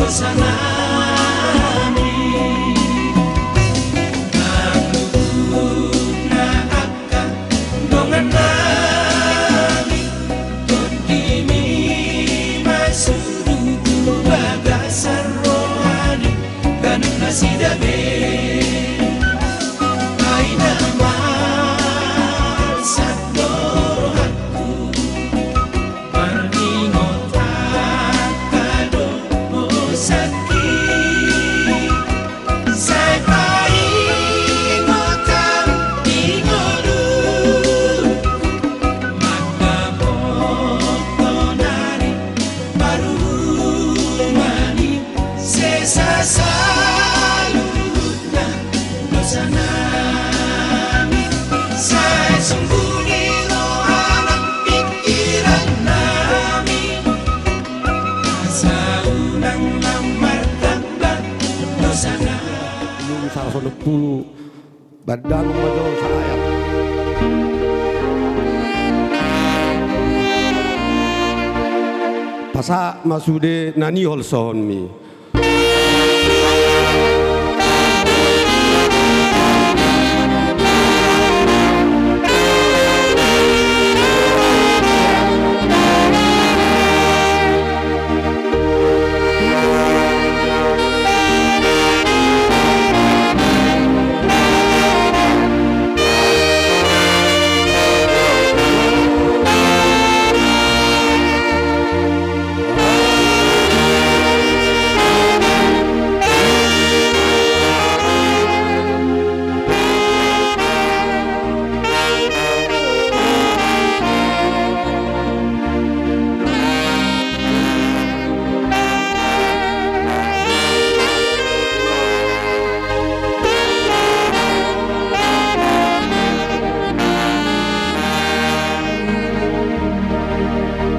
dosa nami naglubog na akka dongan nami kundi mi masurugu bagasar rohani ganun na si David ay naman sa dohatku maningot at kadobo sakit say paingot ang ingolug magdamot ko na rin parumani sesasalud na dosa namin sa sembunyi rohan ang pikiran namin sa unang martabat dosa namin. Yung sa kasunod pulo, bandang madol sa ayat. Pasa masude nani holson mi.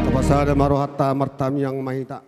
Kapasada marohata martam yang mahita.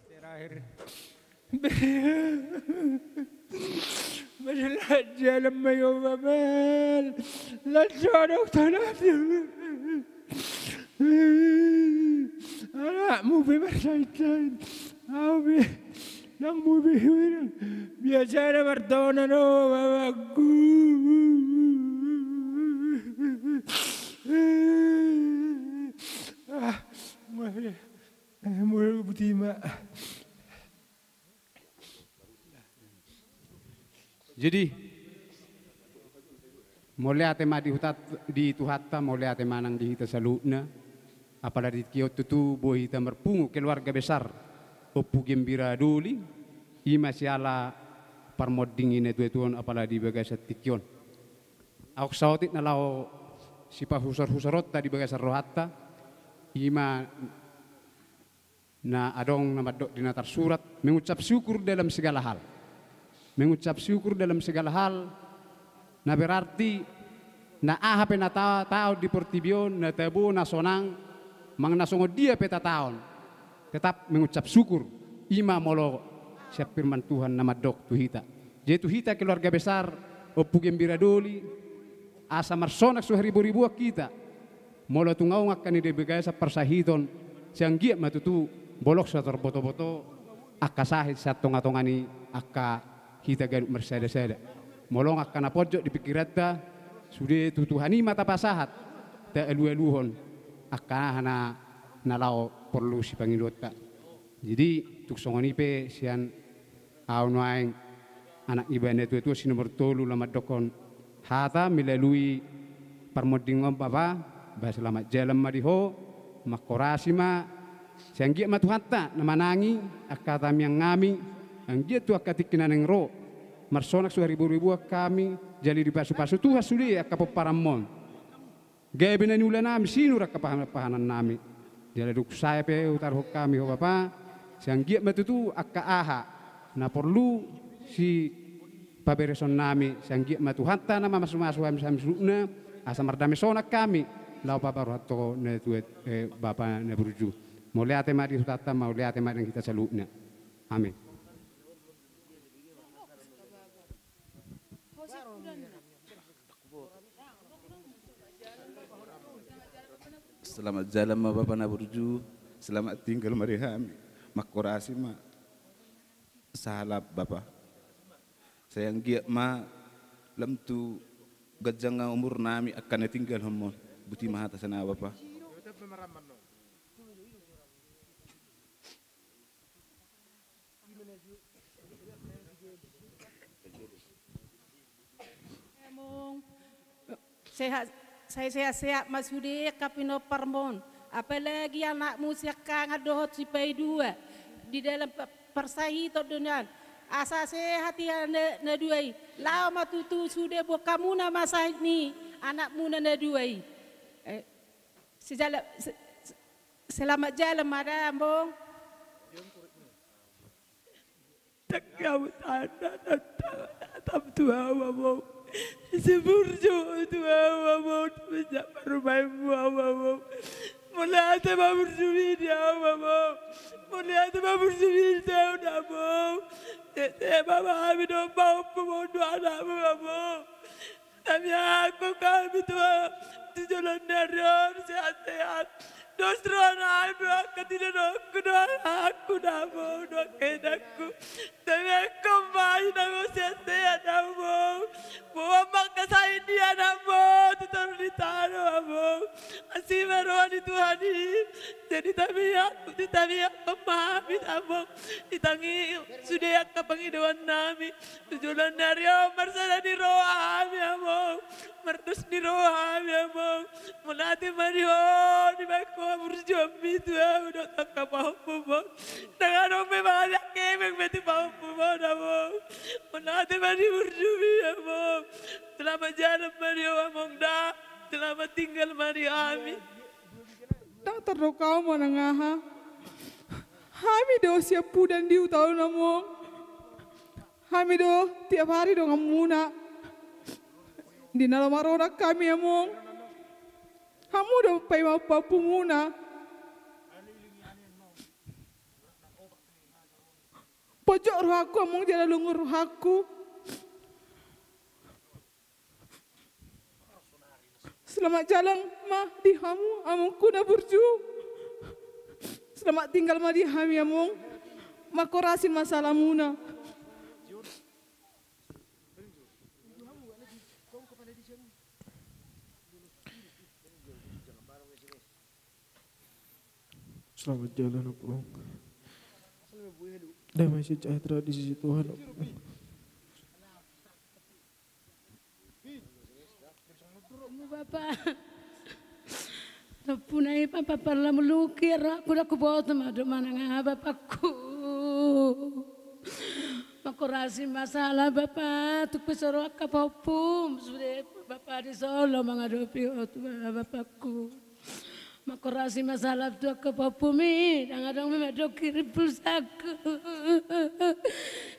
Terakhir Masalahnya lama yung babal Lansadok tanatyo Anakmu bersaitan Abi Nang mubihin Biasa na martaon ano Babagu Mulai butima. Jadi mulai ate ma di tuhata mulai ate manang di hita saluna apalagi kio tutu boy hita merpungu keluarga besar opu gembira duli ima siala parmodding ine tuan apalagi bagasat tikion aku sautit na lao sipa husar-husarot tadi bagasar rohatta ima na adong namadok di natar surat mengucap syukur dalam segala hal. Mengucap syukur dalam segala hal na berarti na ahape na tao di portibion na tabo na sonang mang nasongo dia peta taon tetap mengucap syukur ima molo siap firman Tuhan namadok tuhita. Jadi tuhita keluarga besar opu gembira doli asa marsonak suharibu-ribu kita molo tungau ngakkan ide begasa persahiton siang giat matutu bolok sa terboto-boto akka sahit sa tonga-tongani akka kita ganut mersada-sada molong akka na pojok di pikirata sudah tutuhani mata pasahat ta elu-eluhon akka na nalao perlu si pangilot ka jadi tuk songoni pe sian aun waing anak ibane tu si nomor 3 lamat dokon hata melalui parmodingom papa bahasa lamat jalan madiho makorasi ma siang giat matuhatta namanangi akata yang ngami ang giat tu akatikinan ng ro marsonak su ribu-ribu kami jali di pasu-pasu tu hasuli akapaparamon gaya binani ulan nami sino rakapahanan nami Jadi duk saya pe utar kami ho Bapa, siang giat matutu akka aha. Na perlu si pabereson nami siang giat matu hatta nama masu-masu kami sukna asa mardame sonak kami. Lau Bapa rohato ne tuet Bapa ne burju. Mau lihat tema di sutata, mau lihat tema yang kita salutnya. Amin. Selamat jalan ma Bapa na burju, selamat tinggal mari kami. Makorasi ma sahalap Bapa. Sayang giat ma lam tu gajanga umur nami akan tinggal homon. Buti maha tasana Bapa. Sehat masudi kapino parmon. Apalagi anakmu sekarang ngadohot si pai dua di dalam persahi to dunia. Asa sehat ya na duai. Lama tutu sudah buat kamu nama saya ni anakmu na duai. Selamat jalan madam bong. Tak kau tanda tak tua bong. Seburjo tua bong sejak rumahmu bong. Mulai ada bersubir dia bong. Mulai ada bersubir dia udah bong. Saya bapa kami dong bau pemodo anakmu bong. Tapi aku kami tua tujuan dari sehat-sehat. Nostra anak aku tidak aku dah mau kedaku. Tapi aku main aku sehat-sehat aku. Bawa makan saya dia nak mau tutur di tanah mau. Asyik merohan itu hari. Jadi tapi aku memahami aku. Ditangi sudah aku penghidupan nami. Tujuan dari marsala di rohami aku. Mertus di rohami aku. Melatih marion di bako. Berjuang itu udah tak apa pun. Dengan orang memang ada kemeng mesti apa pun dah. Menate mari berjuang dah. Selamat jalan mari among dah. Selamat tinggal mari ami. Tak terkau menengah. Kami do siap pudan diu tahu namo. Kami do tiap hari do ngamuna. Di dalam maronak kami among. Kamu udah pay apa muna. Pojok rohaku among jalan lungur rohaku. Selamat jalan mah di kamu among kuna burju. Selamat tinggal mah di kami among. Makorasin masalah muna. Selamat jalan Opung. Damai sejahtera di sisi Tuhan Opung. Bapak, napunai papa pala melukir aku dah kubawa temadu mana ngah bapakku. Makurasi masalah bapak, tu pesoro kapopum sudah bapak di Solo menghadapi bapakku. Makurasi masalah tu kapopumi, dangadang memedok kirim pulsaku.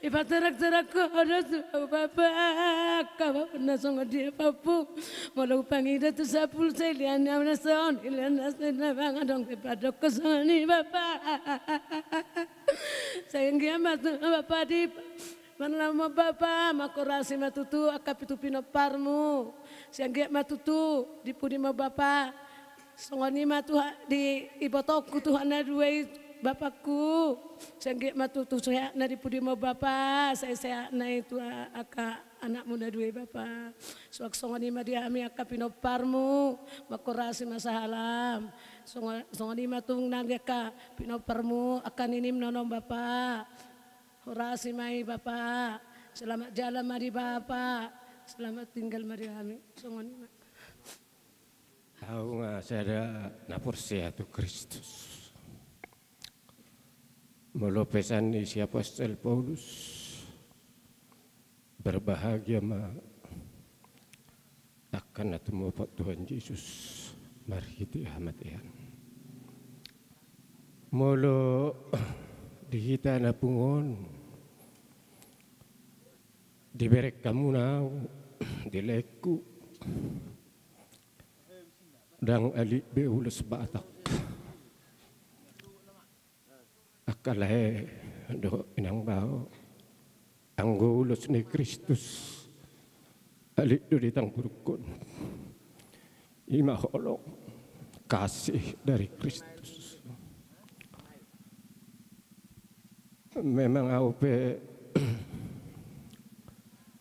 Ipa terak-terak ada tu bapak, kau pernah songo dia papu. Malu pangida tu sapul selian yang nason, ilian nason dangadang memedok kesani bapak. Sayang kiamat bapak di Manlama bapa makorasi matutu akapitu pinoparmu. Sayang kiamat matutu di pudima bapa. Songoni matu di ibotokku Tuhan na duai bapakku. Sayang matutu saya na di pudima bapa. Saya na itu aka anakmu na duai bapa. Suak songoni ma dia ami aka pinoparmu makorasi masahalam. Songoni matung nagaka pinoparmu akan inim nonom bapa. Horasi mai bapa. Selamat jalan mari bapa. Selamat tinggal mari kami. Songoni ma. Aku ngasada napursia tu Kristus. Melopesan isi apostol Paulus. Berbahagia ma akan atau Tuhan Yesus. Mari kita hamatian. Molo dihita na pungon, diberek kamu nau, dileku, dang alik beulus batak, akalahe do inang bao, anggo ulus ni Kristus, alik do ditang burukon, ima holong kasih dari Kristus. Memang AUP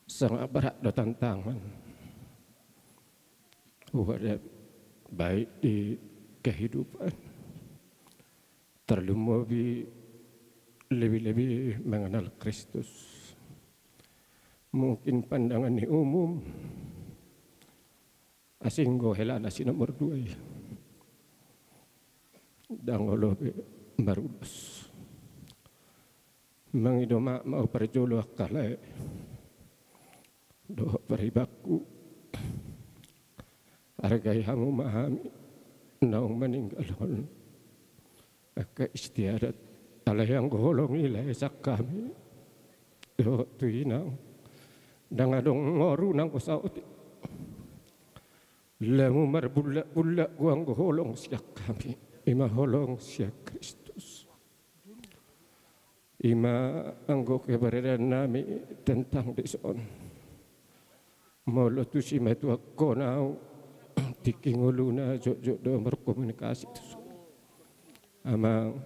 sangat berat do tantangan. Ada baik di kehidupan. Terlalu lebih mengenal Kristus. Mungkin pandangan ini umum. Asinggo helan asi nomor 2. Dangolo barulus. Mangidoma mau perjolo akale do peribaku hargai hangu mahami naung meninggal hon aka istiadat ala yang golong ilai sak kami do tuinang dangadong ngoru nang kusauti lemu marbulak guang golong siak kami ima holong siak Kristus. Ima anggo keberadaan nami tentang dison. Molo tu si metu ako nau tikinguluna jok do berkomunikasi tu. Amang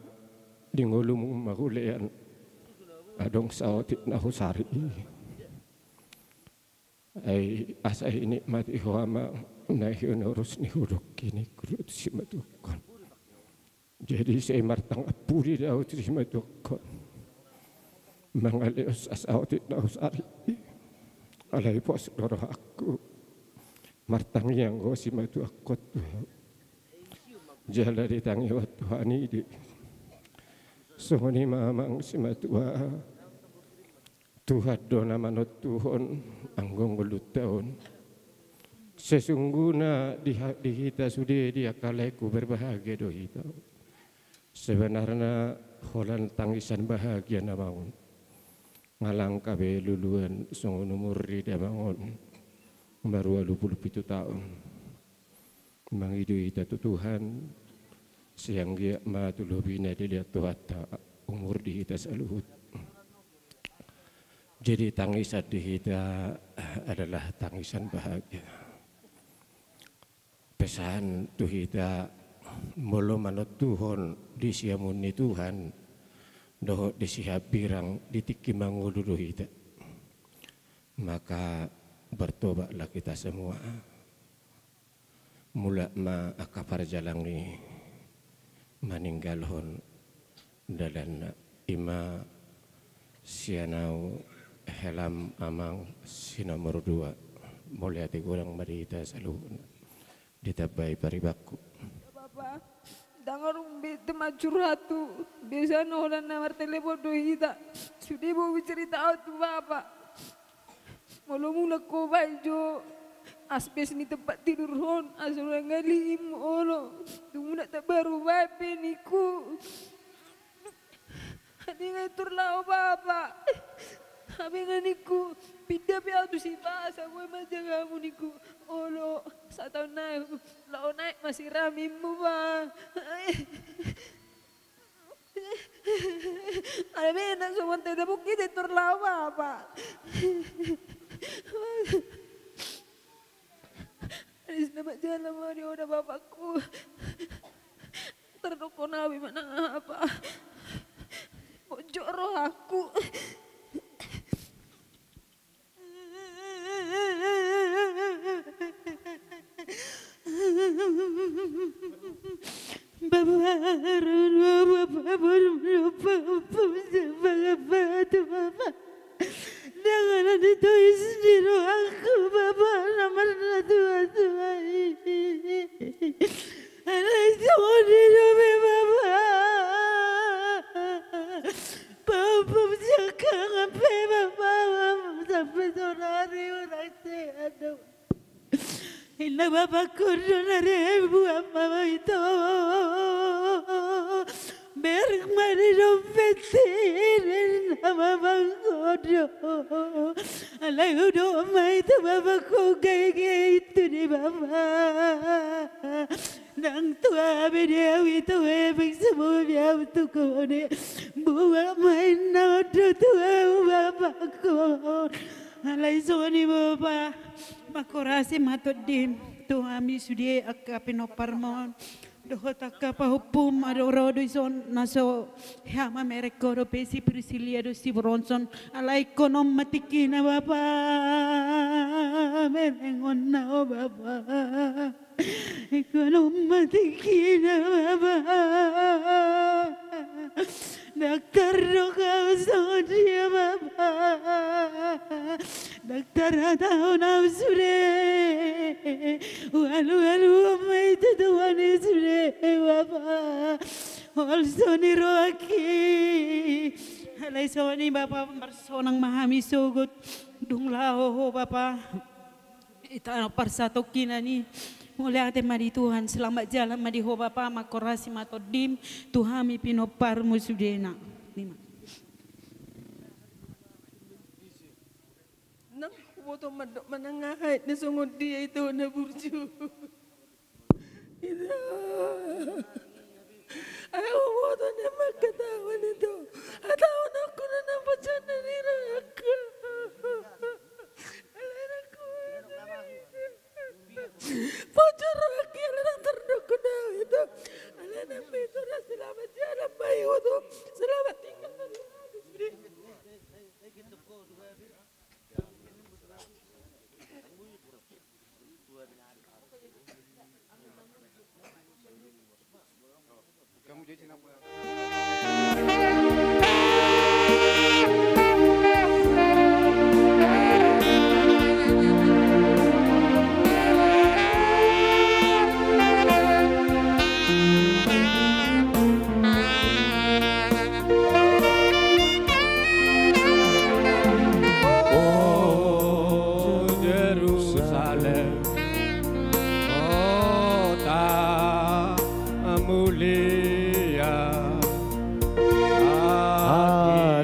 dingulu mahulean adong sautit na husari. Ay asa ini mati hoama na hiunurus ni huruk kini kurut si metu ako. Jadi saya martang apuri daw si metu ako. Mangalios asautit na usari alay pos doro aku martang yang go si matu akot jala ditangi wat Tuhani di sumuni mamang si matua Tuhan dona manot Tuhon anggong gulut tahun sesungguhnya di kita sudah dia kalaiku berbahagia do kita sebenarnya holan tangisan bahagia namangun ngalang kabe luluan song umur di damangon baru 27 tahun mangidui tatu Tuhan siang dia matulubina dilihat Tuhan umur di kita saluhut jadi tangisan di kita adalah tangisan bahagia pesan tu kita molo manot Tuhon di siamuni Tuhan doh disihab birang ditiki manguludu kita maka bertobatlah kita semua mula ma akapar jalangi maninggalhon dalan ima sianau helam amang sinomor 2 mulai ati kurang marita saluhun ditabai paribaku Bapak dangar tema curhatu biasa nolan namar telepon do hita sudah mau cerita tu Bapak malu mula ko baju aspes ni tempat tidur hon asal ngalim olo tu mula tak baru bape niku hadi ngatur lao Bapak abi nganiku pindah piau tu si bahasa gue macam kamu niku olo 1 tahun naik lao naik masih ramimu Bang ada benda semua tidak mungkin terlalu Bapak di nama jalan mari udah Bapakku terdokon abi mana apa pojok roh aku jangan ditulis di aku Bapak nomor 2 anak semua di dobe Bapak jaga ngapain Bapak sampai sonari orang sehat Ina Bapak kudu nari ibu apa itu petirin nama bangkodo. Alay udah mai tu bapakku gaya itu ni bapa. Nang tua bedewi tu ebing semua biar tu kone. Buat main nado tua bapakku. Alay soni bapa. Makorasi matut dim. Tuhami sudi akapin oparmon. Dohot akapa hupum ado rodo ison naso hama mereko do pesi Priscilia do si Bronson alai konom matikina bapa merengon na o bapa konom matikina bapa Daktar do kau dia bapa Daktar atau nafsure walu mai tu tuan sure bapa olsoni roaki alai soni bapa bersonang mahami sogut dung lao bapa ita parsato kinani mulai ate mari Tuhan selamat jalan mari ho bapa makorasi matodim tuhami pinopar musudena lima nang foto menengah na sungod dia itu na burju itu ayaw foto na magkatawan ito atawan ako na napasyan na niraka alay na ko Pacaraki alay terduk na itu alay na pito na selamat jalan bayi itu selamat tinggal Kamu jadi apa?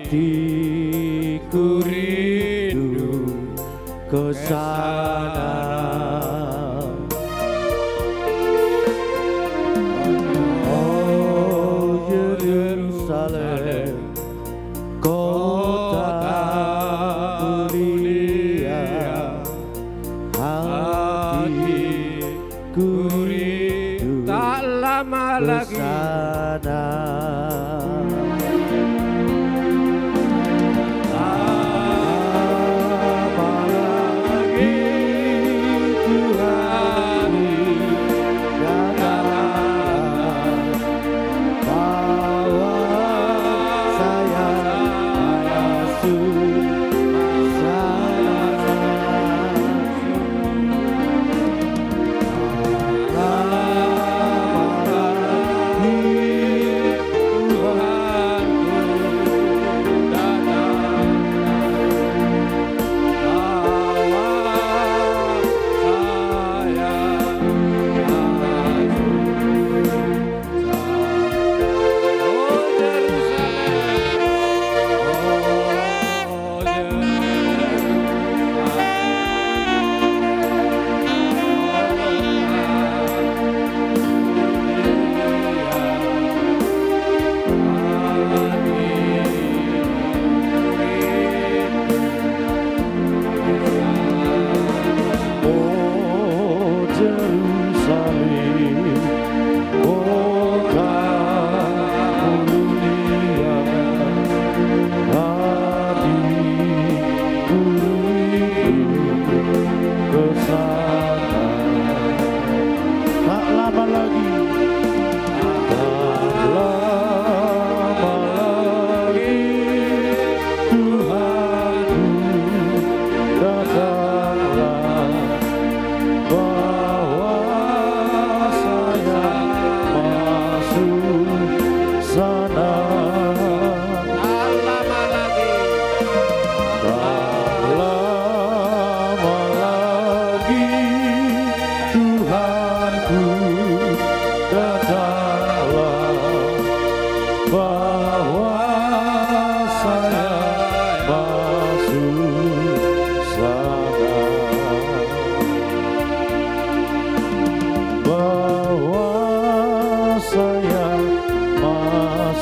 Hatiku rindu ke sana. Oh Yerusalem, kota mulia, hatiku rindu tak lama ke lagi sana.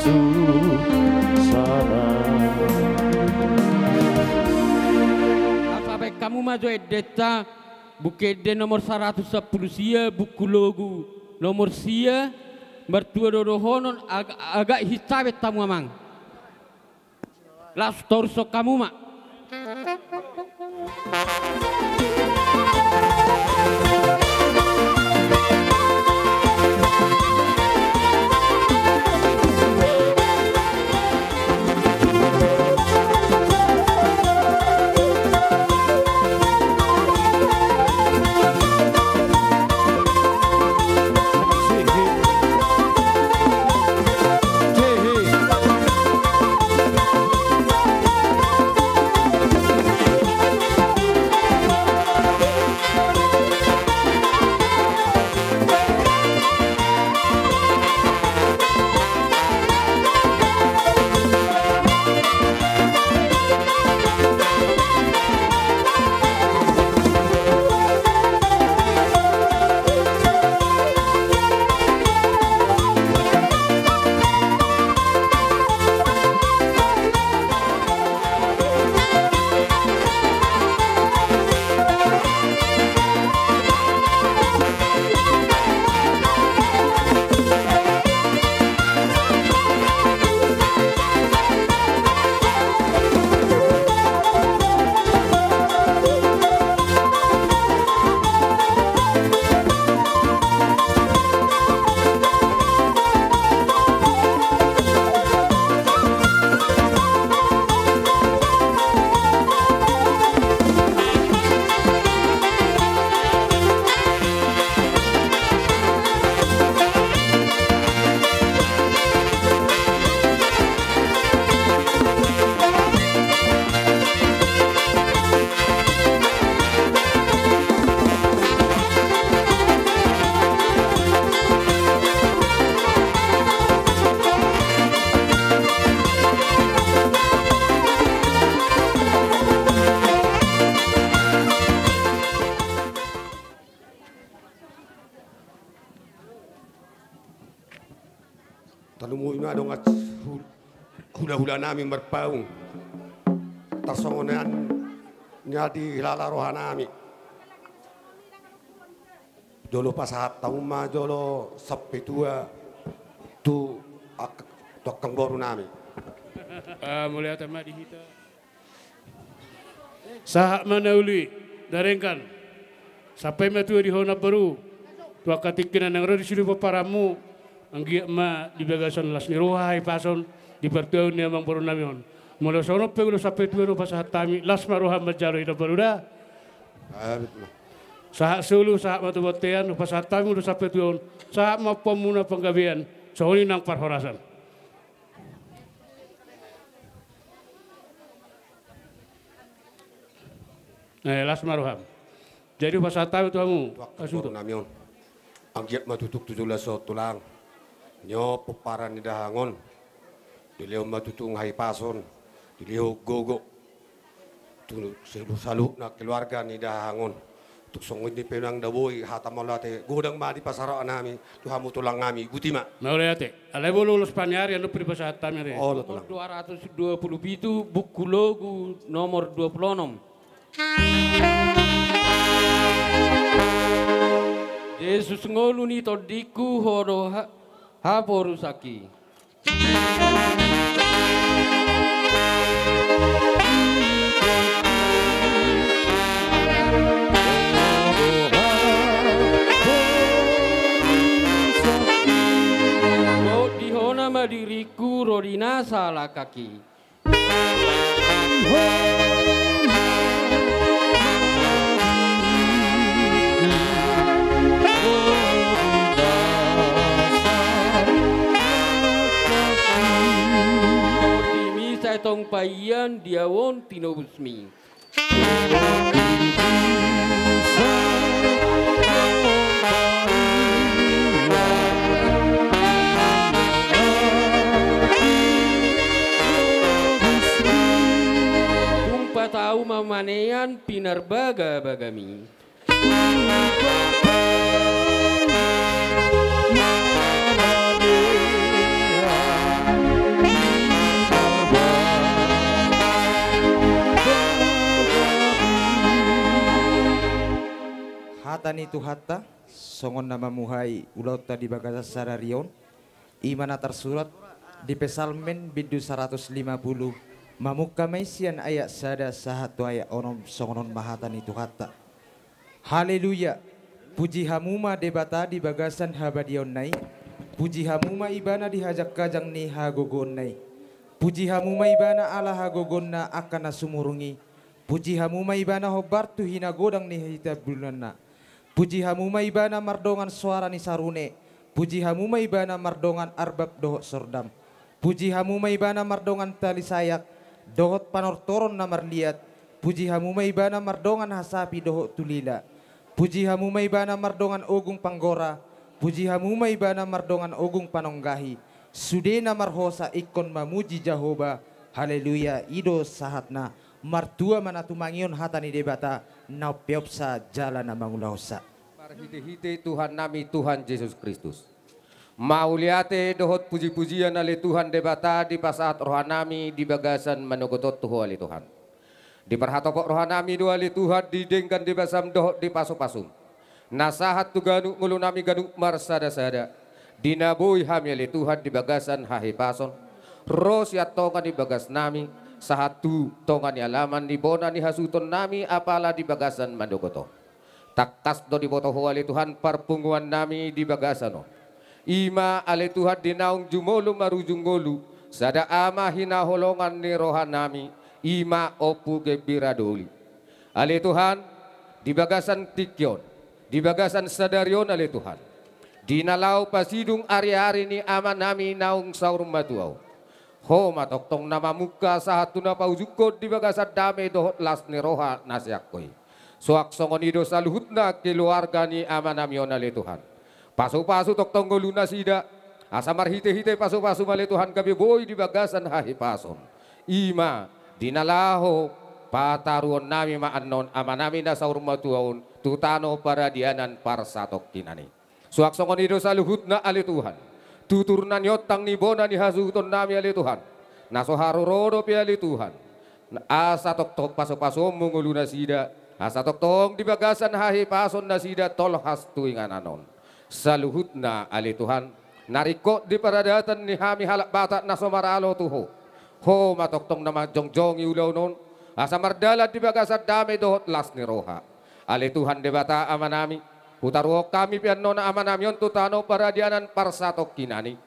susana. Sampai kamu maju edeta bukede nomor 110 sia buku logo nomor sia mertua dodohonon agak hitabe tamu amang. Las torso kamu mak. Tanumuin nga dong at hula-hula namin marpaung. Tarsongonan niya di hilalarohan namin. Jolo pasahat taong ma jolo sapitua tu tokang boru namin. Mulia tema dihita. Sahak mana uli darengkan sampai matu di hona baru tua katikinan yang rodi silu paparamu anggi ma di bagasan las niruhai pason di bertahun ni amang baru namion mula sono pe ulo sampai tu no pasahat tami las maruha majaro ida baru dah sahak sulu sahak matu botean pasahat tami ulo sampai tu sahak ma pemuna penggawian sohoni nang parhorasan. Las maruham. Jadi pasal tahu tuamu. Asutu namion. Anggiat matutuk 17 tulang. Nyo peparan ni dahangon. Dileo matutung hai pason. Dileo gogo. Tu salu na keluarga ni dahangon. Tuk songit ni penang daboy hatamalate godang ma di pasara nami. Tuhamu tulang ngami gutima. Maulate. Ale lulus panyari anu pri pasal tamire. Oh tulang. 227 buku logo nomor 26. Yesus ngolu ni todiku horo haporusaki. Lo dihona madiriku rodina salah kaki. Tong payan diawon tinobusmi. Tumpa tahu mamanean pinarbaga bagami. mahatani Tuhatta songon nama muhai ulau tadi bagasa sararion imana tersurat di pesalmen bidu 150 mamukka maisian ayat sada sahatu ayat onom songonon mahatani Tuhatta. Haleluya. Puji hamuma debata di bagasan habadion nai. Puji hamuma ibana dihajak kajang ni hagogon nai. Puji hamuma ibana ala hagogonna akan sumurungi. Puji hamuma ibana hobartu hina godang ni hita bulanna. Puji hamuma ibana mardongan suara ni sarune. Puji hamuma ibana mardongan arbab dohot sordam. Puji hamuma ibana mardongan tali sayak. Dohot panortoron namar liat. Puji hamuma ibana mardongan hasapi dohot tulila. Puji hamuma ibana mardongan ogung panggora. Puji hamuma ibana mardongan ogung panonggahi. Sudena marhosa ikon mamuji Jahoba. Haleluya ido sahatna. Martua manatumangion hatani debata. Naupiopsa jalan amangulahosa. Marhite-hite Tuhan nami Tuhan Yesus Kristus. Mauliate dohot puji-pujian ali Tuhan debata di pasaat rohanami di bagasan manogotot tuho ali Tuhan. Di perhatokok rohanami doa ali Tuhan didengkan di basam dohot di pasu-pasum. Nasahat tu ganuk ngulunami ganuk marsada-sada. Dinaboy hami ali Tuhan di bagasan hahi pason. Rosiat tongan di bagas nami. Sahatu tongan ni alaman di bona ni hasuton nami apala di bagasan mandogoto. Takas do di botoho ali Tuhan parpunguan nami di bagasano. Ima ali Tuhan dinaung jumolu marujung golu. Sada ama hina holongan ni rohanami. Ima opu gebiradoli. Ali Tuhan di bagasan tikyon. Di bagasan sadarion ali Tuhan. Di nalau pasidung ari-ari ni ama nami naung saurum matuau. Ho matoktong nama muka sahatu na paujukod di bagasan dame dohot las ni roha nasyakoy. Suak songon ido saluhutna keluarga ni ama namion ali Tuhan. Pasu-pasu toktong goluna sida. Asa marhite-hite pasu-pasu mali Tuhan kami boy di bagasan hahi pason. Ima dinalaho pataruon nami maanon ama nami na saurum matuaun tutano paradianan parsatok kinani. Suak songon ido saluhutna ali Tuhan. Tuturnan yotang ni bona ni hasuton nami ali Tuhan. Nasoharo rodo pi ali Tuhan. Asa tok paso-paso munguluna sida. Asa tok di bagasan hahi pason na sida tol hastu ingananon. Saluhutna ali Tuhan. Nariko di paradatan ni hami halak batak nasomaralo tuho. Ho matoktong nama jongjong iulaw non. Asa mardalat di bagasan dame dohot las ni roha. Ali Tuhan debata ama nami. Putaruok kami pian nona ama nami on tutano paradianan parsatok kinani.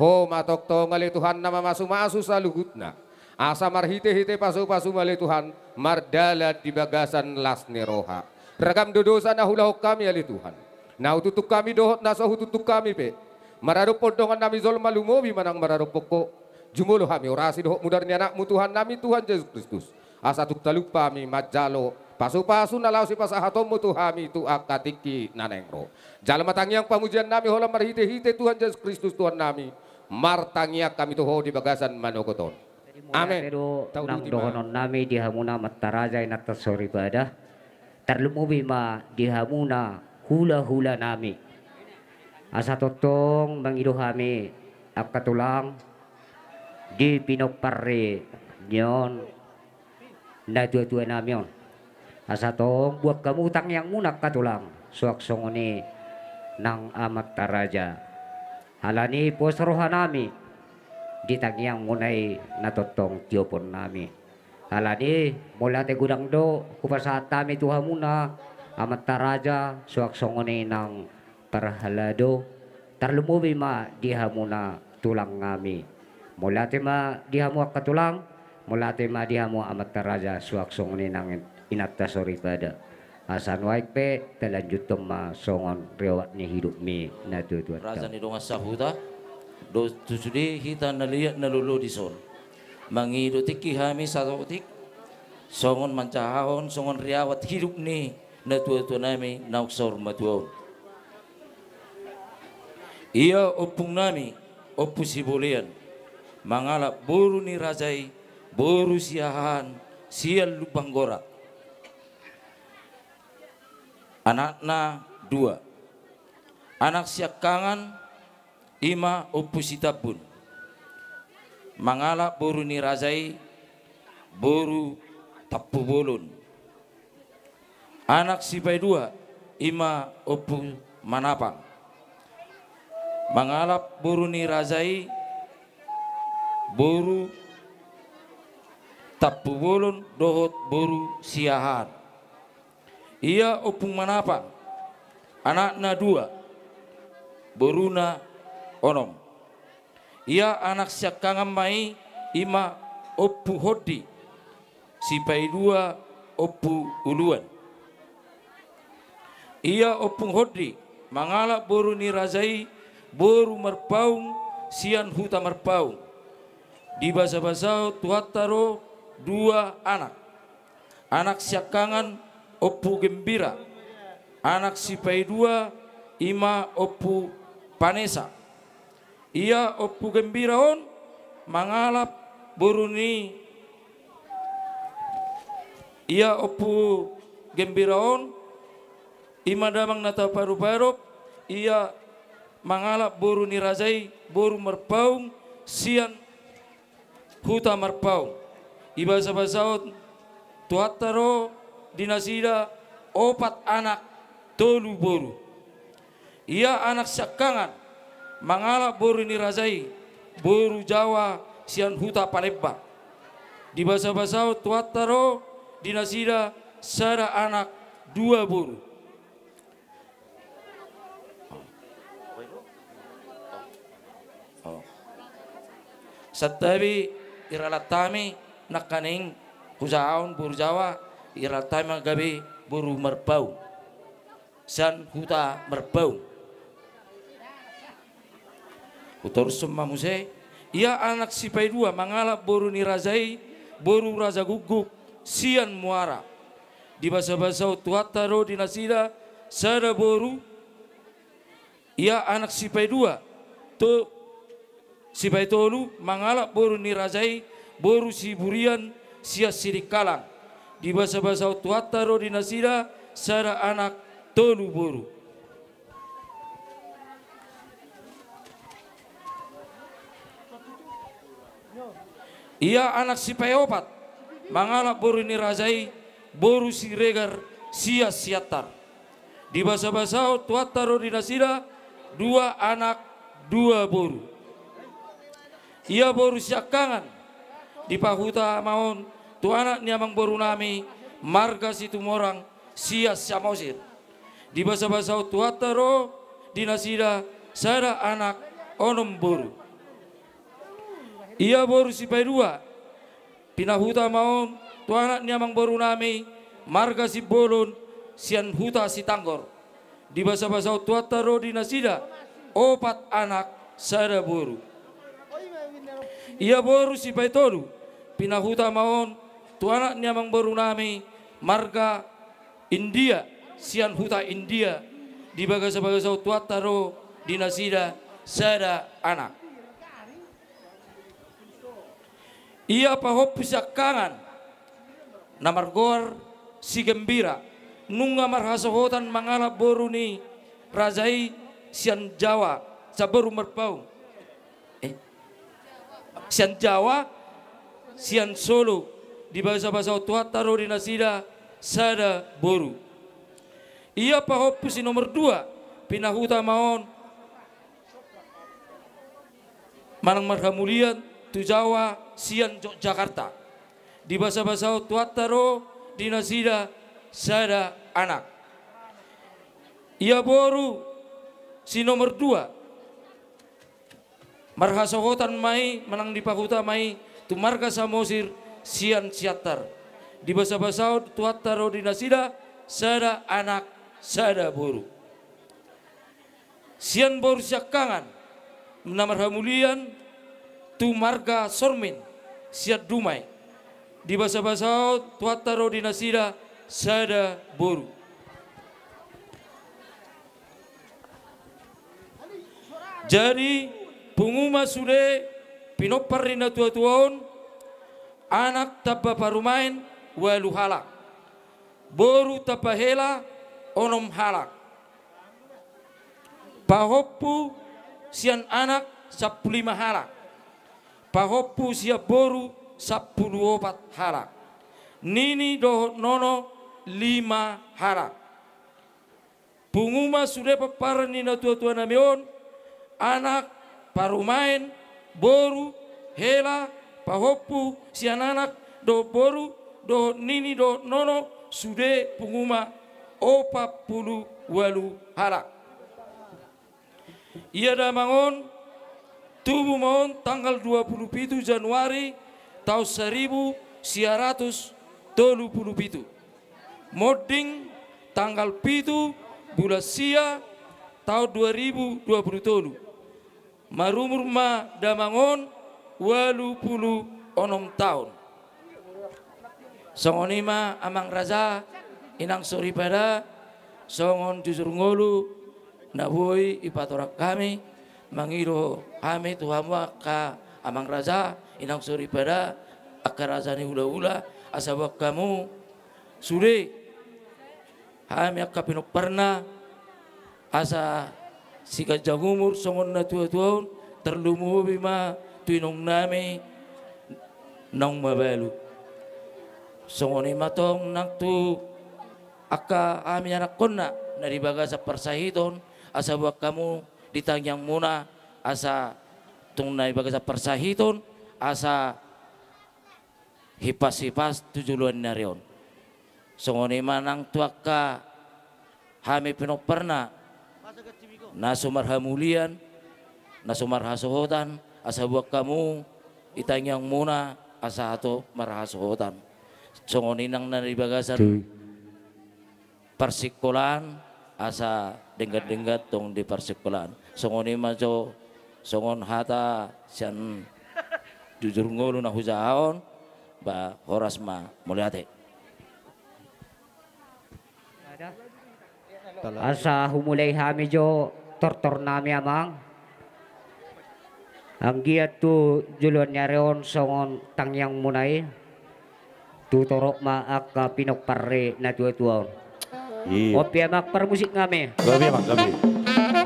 Ho matoktong ali Tuhan nama masu-masu saluhutna. Asa marhite-hite pasu-pasu ali Tuhan. Mardalat di bagasan las ni roha. Ragam dodosa na hulahok kami ali Tuhan. Naututuk kami dohot nasa hututuk kami pe. Mararupod dongan nami zol malumobi manang mararupok ko. Jumulo kami orasi dohot mudar ni anakmu Tuhan nami Tuhan Yesus Kristus. Asa tuk talupa mi majalo. Pasu-pasu nalau si pasahatomu Tuhami tu akatiki nanengro. Jalan matangiang pamujian nami hola marhite-hite Tuhan Yesus Kristus Tuhan nami. Martangiak kami tuho di bagasan manogoton. Amin. Pero nang dohonon nami di hamuna matarajay na tasori pada. Terlumubi ma di hamuna hula-hula nami. Asa totong mangido kami akatulang di pinokpare nyon na tua-tua nami yon. Asa tong buat kamu utang yang munak katulang suak songoni nang amat taraja. Halani posroha nami ditang yang munai natotong tiopon nami. Halani mula te gudang do kupasat kami tuhamuna amat taraja suak songoni nang parhalado tarlumubi ma dihamuna tulang ngami. Mula te ma dihamu katulang mula te ma dihamu amat taraja suak songoni nang inatta sori pada asan waik pe telanjut ma songon rewat ni hidup mi na tuan raja ni donga sahuta do tusudi hita naliat nalulu di son mangido tiki hami sadotik songon mancahon songon riawat hidup ni na tuan nami nauksor matuon ia opung nami opu sibulian mangalap boru ni rajai boru siahan sial lubang gorak. Anakna 2. Anak siak kangan 5 opusitabun. Mangala boru ni razai boru tapu bolon. Anak sipai 2 ima opu manapang. Mangalap boru ni razai boru tapu bolon dohot boru siahan. Ia opung manapang, anakna 2, boruna onom. Ia anak siakangam mai ima opu hodi, sipai 2 opu uluan. Ia opung hodi, mangalap boru ni razai boru merpaung sian huta merpaung. Di basa-basau tuhataro 2 anak. Anak siakangan opu gembira. Anak sipai 2 ima opu panesa. Ia opu gembira on mangalap boruni. Ia opu gembira on ima damang nata paru-paru. Ia mangalap boruni razai boru merpaung sian huta merpaung. Ibasa-basau tuhataro dinasida 4 anak tolu boru. Ia anak sakangan mangalap boru ni razai boru Jawa sian huta Palembang. Di basa-basau tuhataro dinasida sada anak 2 boru. Satabi iralatami nakaning husaon boru Jawa iralatami magabi boru merpau san huta merpau. Utor summa muse ia anak sipai 2 mangalap boru ni razai boru raza guguk sian muara. Di basa-basau tuhataro dinasida sada boru. Ia anak sipai 2 to sipai tolu mangalap boru ni razai boru siburian sia sidik kalang. Di basa-basau tuhataro dinasida sada anak tolu boru. Ia anak sipai 4 mangalap boru ni razai boru siregar sia siatar. Di basa-basau tuhataro dinasida 2 anak 2 boru. Ia boru siakangan di pahuta maon tu anak niamang boru nami marga situ morang sia samosir. Di basa-basau tuhataro dinasida sada anak onom boru. Ia boru sipai 2 pinahuta maon tu anak niamang boru nami marga si bolon sian huta si tanggor. Di basa-basau tuhataro dinasida 4 anak sada boru. Ia boru sipai tolu pinahuta maon tu anak niamang boru nami marga India sian huta India. Di basa-basau tuhataro dinasida sada anak. Ia pahop pisakangan namargor si gembira nunga marhasohotan mangalap boru ni razai sian Jawa saboru merpau. Sian Jawa sian Solo. Di basa-basau tuhataro dinasida sada boru. Ia pahop si nomor 2 pinahuta maon manang marhamulian tu Jawa sian Yogyakarta. Di basa-basau tuhataro dinasida sada anak. Ia boru si nomor 2 marhasohotan mai manang di pahuta mai tu marga samosir sian siatar. Di basa-basau tuhataro dinasida sada anak sada boru. Sian boru siakangan namarhamulian tu marga sormin siat dumai. Di basa-basau tuhataro dinasida sada boru. Jadi punguma sude pinopar rina tua-tuaon anak taba parumain walu halak boru taba hela onom halak pahoppu sian anak 15 halak pahoppu sia boru 14 halak nini dohot nono 5 halak punguma sudah paparan ni na tua-tua namion, anak, parumain, boru, hela, pahopu, si anak, do boru, do nini, do nono, sudah punguma 48 halak. Ia dah mangon, tubuh mohon tanggal 27 Januari tahun 1977. Moding tanggal 7 bulan Sia tahun 2020. Marumur ma damangon 86 tahun. Songonima amang raja inang sori pada songon jujur ngolu naboi ipatorak kami mangiro kami tuhamwa ka amang raja inang sori pada akar raja ni ula-ula asabak kamu sudah kami akapinok pernah asa sika jangumur songon na tua-tua terlumu bima tuinong nami nong mabalu songoni matong naktu aka ami anak konna dari baga sa persahiton asa buat kamu ditangyang muna asa tung nai baga sa persahiton asa hipas-hipas tujuluan narion songoni manang tuaka hami pinok pernah nasumar hamulian nasumar hasohotan asa buat kamu itangyang muna asa ato marahasohotan songonin nang naribagasan persikolan asa denggat-denggat tong di persikolan songonin majo songon hata sian jujur ngolu na hujaon ba horas ma muliate asa humulay hami jo tortor nami amang ang giat tu juluan nyareon songon tangyang munay tutorok maak ka pinok parre na tua-tua. Opi amak permusik ngame. Gabi mak gabi.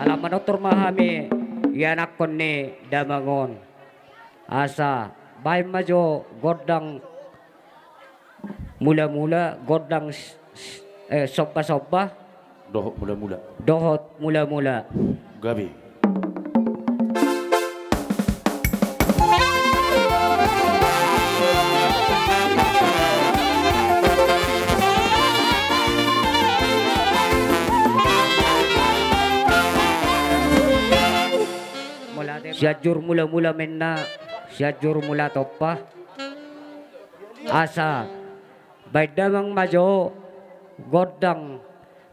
Alam manotor mahami yanak konne damangon. Asa bay majo godang mula-mula godang sopa-sopa. Dohot mula-mula. Dohot mula-mula. Gabi. Siajur mula-mula menna, siajur mula topa. Asa, baidamang majo, godang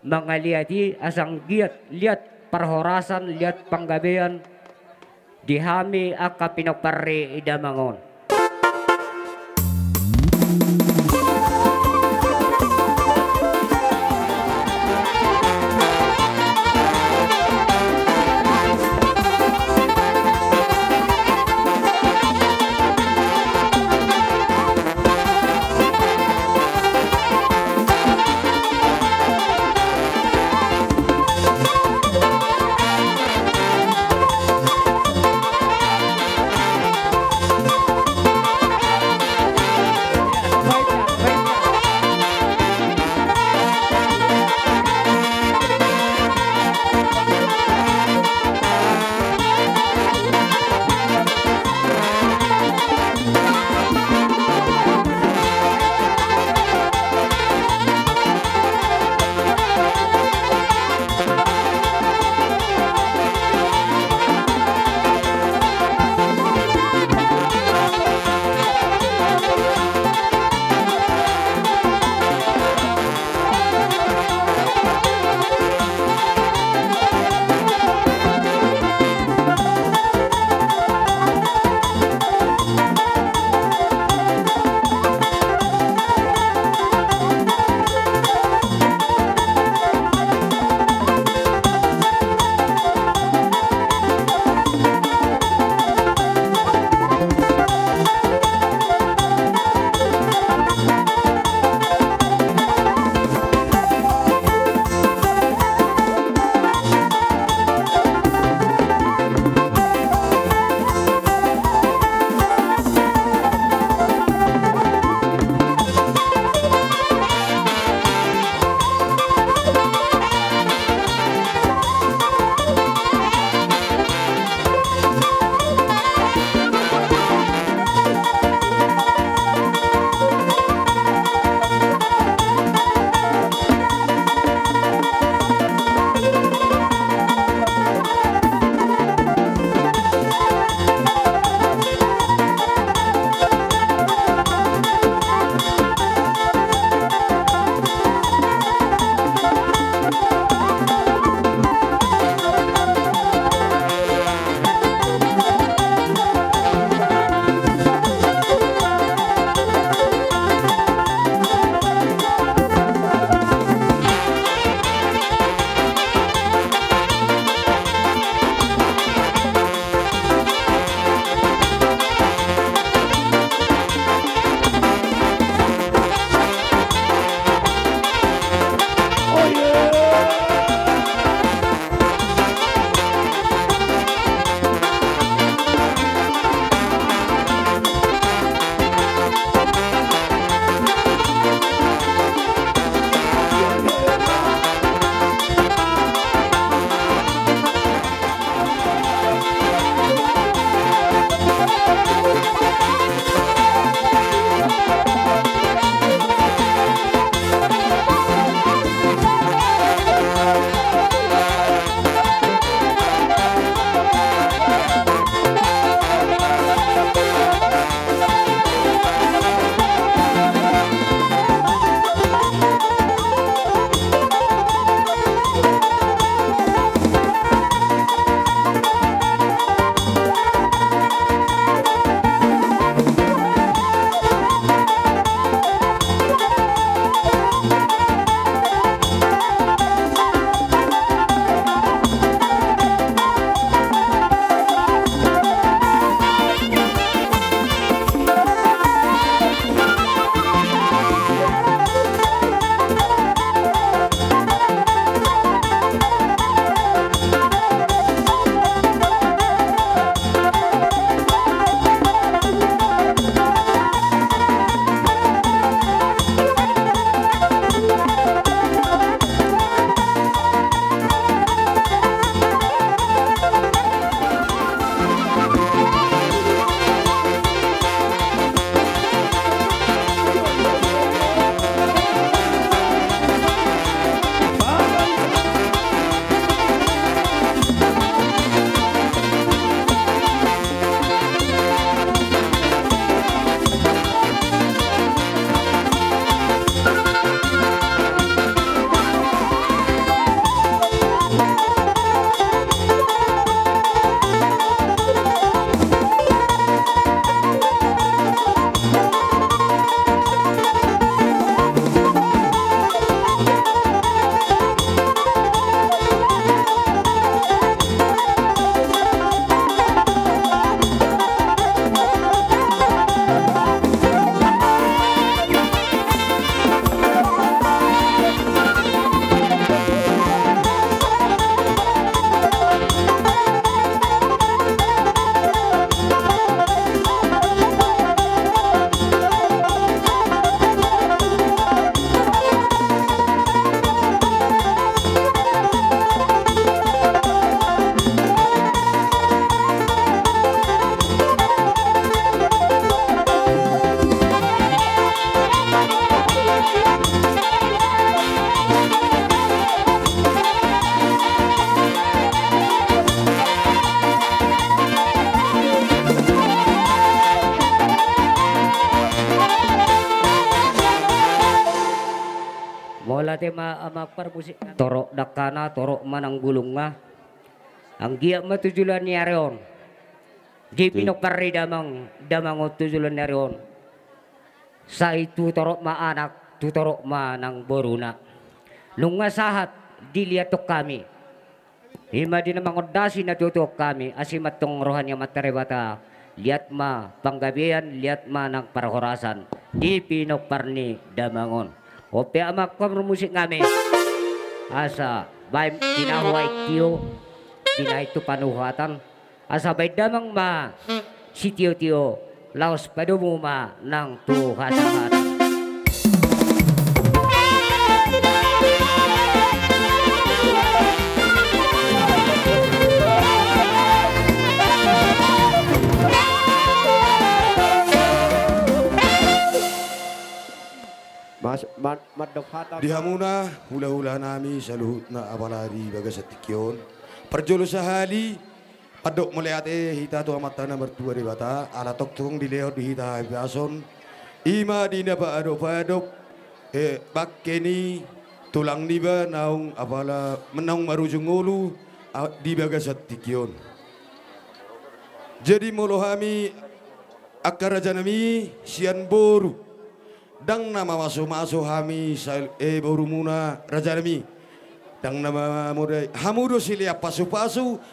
mangaliati asang giat lihat perhorasan lihat panggabean dihami aka pinokparre idamangon. ate amak permusik torok dakana torok manang gulung ma ang giyak matujulan ni areon di pinokari damang tujulan ni areon sa itu torok ma anak tu torok manang boruna nung sahat diliatok kami hima di namang odasi na tutok kami asimat tong rohanya materebata lihat ma panggabian lihat ma nang parahorasan di pinokparni damangon ope amak musik ngami asa baim tinahuay tiyo dina itu panuhatan asa bay damang ma si tiyo laos padumu ma nang tuhasahatan. Di hamuna hula-hula nami sa luhut na abalari bagas at tikyon. Parjolo sa hali, padok mulai ate hita to amata na mertua di bata, ala toktong di leo di hita biason. Ima di napa adop-adop, bakkeni tulang niba naung abala menang marujung ulu di bagas at tikyon. Jadi molohami akaraja nami sian boru. Dang nama masuk hami baru muna raja nami dang nama muda hamudo silia pasu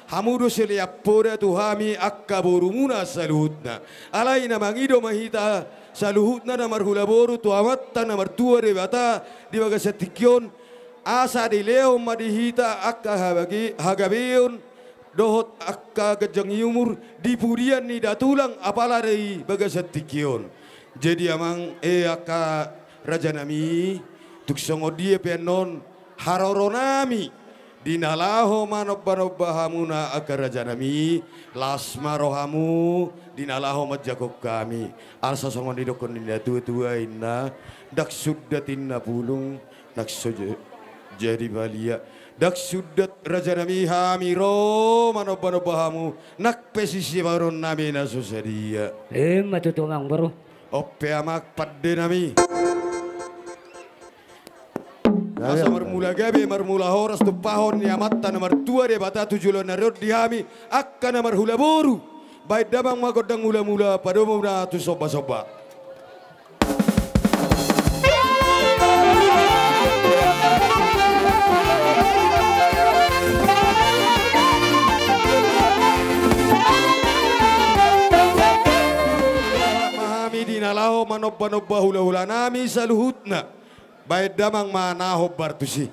hamudo silia poda tu hami akka baru muna saluhutna alai nama ngido mahita saluhutna namar hula boru tu amatta namar tua de bata di bagas tikyon asa di leo madihita akka hagabeon dohot akka gejang umur di purian ni datulang apala dari bagas tikyon. Jadi amang aka raja nami tuksongo dia penon haroro nami dinalaho manobba hamuna aka raja nami lasma rohamu dinalaho majakok kami alsa songo didokon dinda tua inna dak suddat inna pulung dak jadi balia dak suddat raja nami hamiro manobba hamu nak pesisi baron nami nasusadia matutumang baru ope amak padde nami asa marmula gabe marmula horas tu pahon ni amatta namar tua de bata tujulo narod dihami akka namar hula boru baik damang magodang mula padomo na tu soba dinalaho manobba hula-hula nami saluhutna baik damang manahob bartusi